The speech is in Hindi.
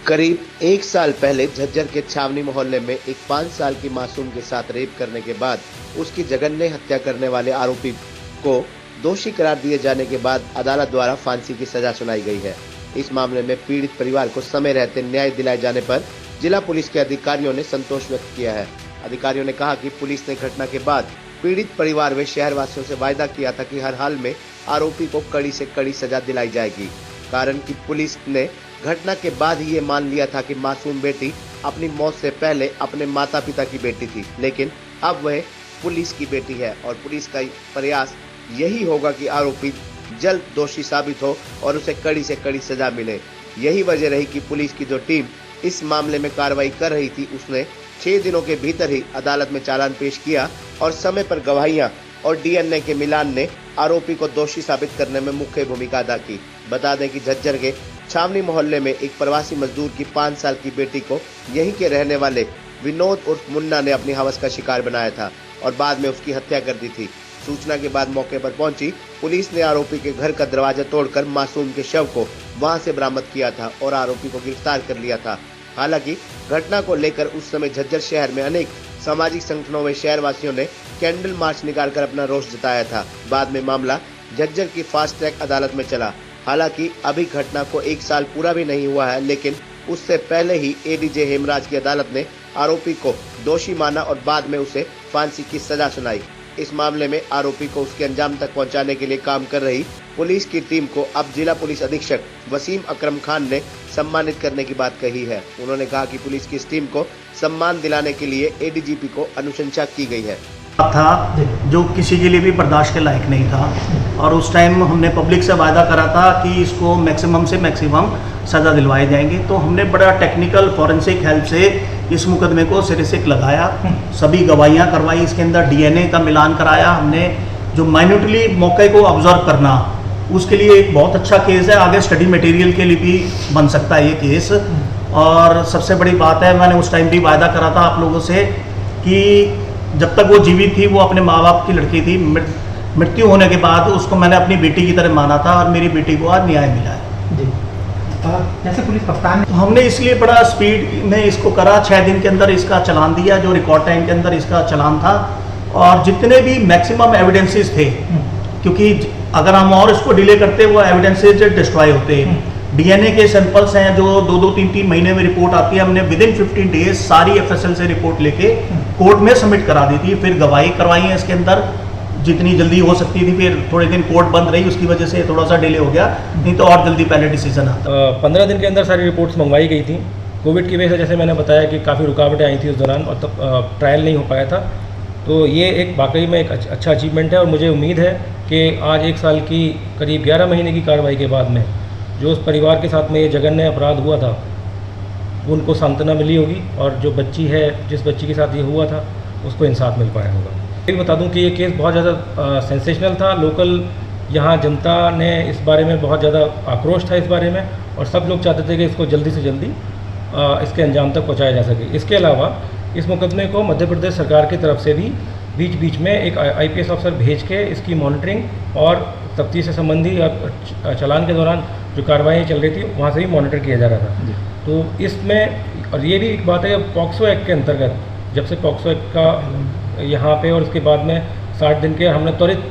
करीब एक साल पहले झज्जर के छावनी मोहल्ले में एक 5 साल की मासूम के साथ रेप करने के बाद उसकी जघन्य हत्या करने वाले आरोपी को दोषी करार दिए जाने के बाद अदालत द्वारा फांसी की सजा सुनाई गई है। इस मामले में पीड़ित परिवार को समय रहते न्याय दिलाए जाने पर जिला पुलिस के अधिकारियों ने संतोष व्यक्त किया है। अधिकारियों ने कहा कि पुलिस ने घटना के बाद पीड़ित परिवार व शहरवासियों से वायदा किया था कि हर हाल में आरोपी को कड़ी से कड़ी सजा दिलाई जाएगी, कारण कि पुलिस ने घटना के बाद ही ये मान लिया था कि मासूम बेटी अपनी मौत से पहले अपने माता पिता की बेटी थी, लेकिन अब वह पुलिस की बेटी है और पुलिस का प्रयास यही होगा कि आरोपी जल्द दोषी साबित हो और उसे कड़ी से कड़ी सजा मिले। यही वजह रही कि पुलिस की जो टीम इस मामले में कार्रवाई कर रही थी, उसने 6 दिनों के भीतर ही अदालत में चालान पेश किया और समय पर गवाहियां और डीएनए के मिलान ने आरोपी को दोषी साबित करने में मुख्य भूमिका अदा की। बता दें कि झज्जर के छावनी मोहल्ले में एक प्रवासी मजदूर की 5 साल की बेटी को यहीं के रहने वाले विनोद उर्फ मुन्ना ने अपनी हवस का शिकार बनाया था और बाद में उसकी हत्या कर दी थी। सूचना के बाद मौके पर पहुंची पुलिस ने आरोपी के घर का दरवाजा तोड़कर मासूम के शव को वहां से बरामद किया था और आरोपी को गिरफ्तार कर लिया था। हालांकि घटना को लेकर उस समय झज्जर शहर में अनेक सामाजिक संगठनों व शहरवासियों ने कैंडल मार्च निकालकर अपना रोष जताया था। बाद में मामला झज्जर की फास्ट ट्रैक अदालत में चला। हालांकि अभी घटना को 1 साल पूरा भी नहीं हुआ है, लेकिन उससे पहले ही एडीजे हेमराज की अदालत ने आरोपी को दोषी माना और बाद में उसे फांसी की सजा सुनाई। इस मामले में आरोपी को उसके अंजाम तक पहुंचाने के लिए काम कर रही पुलिस की टीम को अब जिला पुलिस अधीक्षक वसीम अकरम खान ने सम्मानित करने की बात कही है। उन्होंने कहा कि पुलिस की इस टीम को सम्मान दिलाने के लिए एडीजीपी को अनुशंसा की गई है। था जो किसी के लिए भी बर्दाश्त के लायक नहीं था और उस टाइम हमने पब्लिक से वायदा करा था कि इसको मैक्सिमम से मैक्सिमम सज़ा दिलवाए जाएंगे। तो हमने बड़ा टेक्निकल फॉरेंसिक हेल्प से इस मुकदमे को सिरे से लगाया, सभी गवाहियाँ करवाई, इसके अंदर डीएनए का मिलान कराया हमने। जो माइन्यूटली मौके को ऑब्जर्व करना, उसके लिए एक बहुत अच्छा केस है, आगे स्टडी मटेरियल के लिए भी बन सकता है ये केस। और सबसे बड़ी बात है, मैंने उस टाइम भी वायदा करा था आप लोगों से कि जब तक वो जीवित थी, वो अपने माँ बाप की लड़की थी, मृत्यु होने के बाद उसको मैंने अपनी बेटी की तरह माना था और मेरी बेटी को आज न्याय मिला है। जी। जैसे पुलिस कप्तान तो हमने इसलिए बड़ा स्पीड में इसको करा, 6 दिन के अंदर इसका चालान दिया, जो रिकॉर्ड टाइम के अंदर इसका चालान था। और जितने भी मैक्सिमम एविडेंसेस थे, क्योंकि अगर हम और इसको डिले करते वो एविडेंसेस डिस्ट्रॉय होते। डीएनए के सैंपल्स हैं जो 2-3 महीने में रिपोर्ट आती है, हमने विदिन 15 डेज सारी एफएसएल से रिपोर्ट लेके कोर्ट में सबमिट करा दी थी। फिर गवाही करवाई है इसके अंदर जितनी जल्दी हो सकती थी, फिर थोड़े दिन कोर्ट बंद रही, उसकी वजह से थोड़ा सा डिले हो गया, नहीं तो और जल्दी पहले डिसीजन आता। 15 दिन के अंदर सारी रिपोर्ट्स मंगवाई गई थी। कोविड की वजह से जैसे मैंने बताया कि काफ़ी रुकावटें आई थी उस दौरान और तब ट्रायल नहीं हो पाया था। तो ये एक वाकई में एक अच्छा अचीवमेंट है और मुझे उम्मीद है कि आज 1 साल की करीब 11 महीने की कार्रवाई के बाद में जो उस परिवार के साथ में ये जघन्य अपराध हुआ था उनको सांत्वना मिली होगी और जो बच्ची है, जिस बच्ची के साथ ये हुआ था, उसको इंसाफ मिल पाया होगा। ये बता दूं कि ये केस बहुत ज़्यादा सेंसेशनल था। लोकल यहाँ जनता ने इस बारे में बहुत ज़्यादा आक्रोश था इस बारे में और सब लोग चाहते थे कि इसको जल्दी से जल्दी इसके अंजाम तक पहुँचाया जा सके। इसके अलावा इस मुकदमे को मध्य प्रदेश सरकार की तरफ से भी बीच बीच में एक IPS अफसर भेज के इसकी मॉनिटरिंग और तफ्तीश से संबंधी चालान के दौरान जो कार्रवाई चल रही थी वहाँ से भी मॉनिटर किया जा रहा था। तो इसमें और ये भी एक बात है, पॉक्सो एक्ट के अंतर्गत जब से पॉक्सो एक्ट का यहाँ पे और उसके बाद में 60 दिन के हमने त्वरित